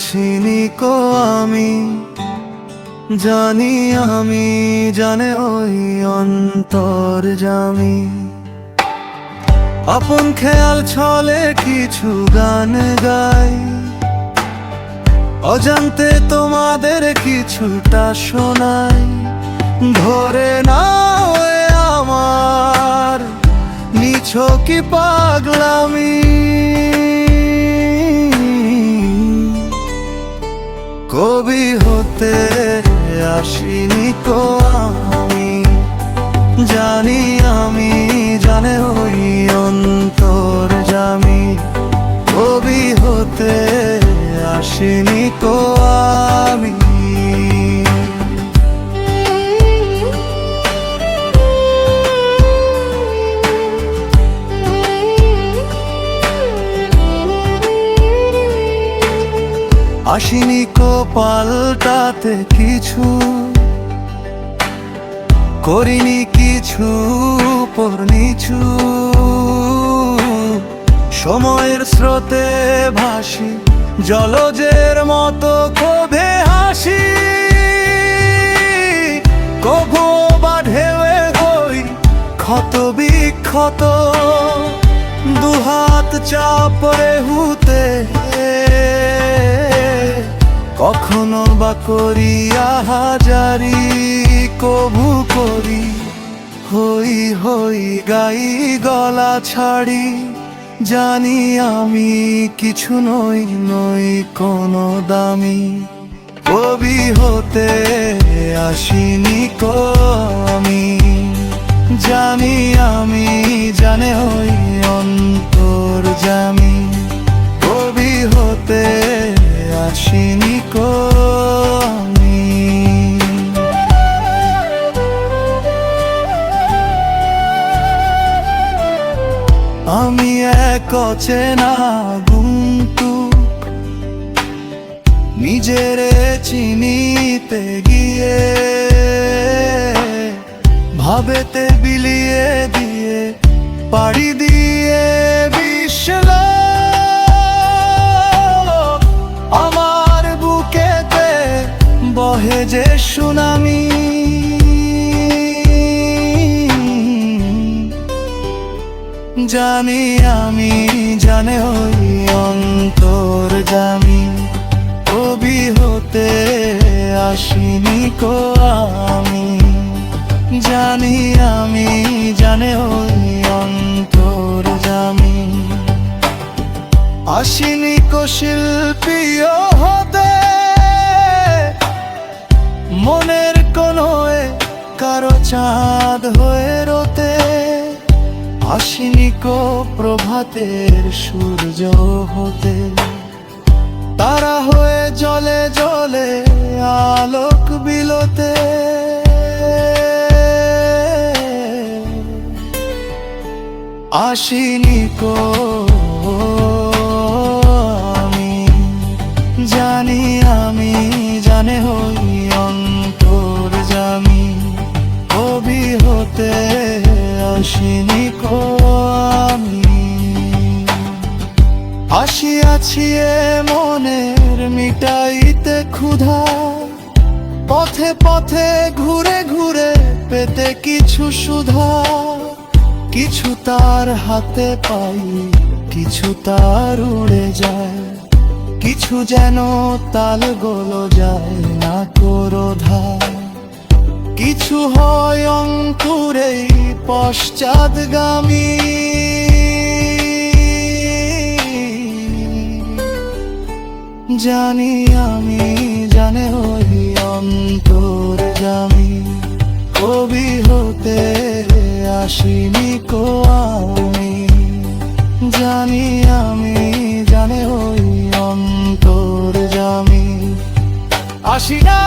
আসিনি কো আমি জানি, আমি জানে ওই অন্তর্যামী। আপন খেয়াল ছলে কিছু গান গাই, অজান্তে তোমাদের কিছুটা শোনাই। ধরে নাও এ আমার নিছকি পাগলামি, কবি হতে আসিনি কো আমি জানি, আমি জানে ওই অন্তর্যামী। কবি হতে আসিনি কো আমি। আসিনি কো পাল্টাতে কিছু, করিনি কিছু পরনিছু। সময়ের স্রোতে ভাসি জলজের মতো ক্ষোভে হাসি, কভু বা ঢেউয়ে হই ক্ষত বিক্ষত। দুহাত চাপড়ে হুতে কখনো বা করিয়া হাজারি, কভু করি হই হই গাই গলা ছাড়ি। জানি আমি কিছু নই, নই কোনো দামি। কবি হতে আসিনি কো আমি জানি, আমি জানে ওই অন্তর্যামী। কবি হতে আসিনি কো আমি। আমি এক অচেনা গুমটু, নিজেরে চিনিতে গিয়ে ভাবেতে বিলিয়ে দিয়ে পাড়ি দিয়ে বিশ্ব। আমার বুকেতে বহে যে সুনামি, জানি আমি জানে ওই অন্তর্যামী। কবি হতে আসিনি কো আমি জানি, আমি জানে ওই অন্তর্যামী। আসিনি কো শিল্পী হতে মনের কোণে কারো চাঁদ হয়ে রোতে। আসিনি কো প্রভাতের সূর্য হতে তারা হয়ে জলে জলে আলোক বিলোতে। আসিনি কো আমি জানি, আমি জানে হই অন্তর্যামী। কবি হতে আসিনি কো আমি। আসিয়াছি এ মনের মিটাইতে ক্ষুধা, পথে পথে ঘুরে ঘুরে পেতে কিছু সুধা। কিছু তার হাতে পাই, কিছু তার উড়ে যায়, কিছু যেন তাল গোলো যায় না কোরোধা। কিছু হয় অঙ্কুরেই পশ্চাৎগামী, জানি আমি জানে ওই অন্তর্যামী। কবি হতে আসিনি কো আমি জানি, আমি জানে ওই অন্তর্যামী। আসি না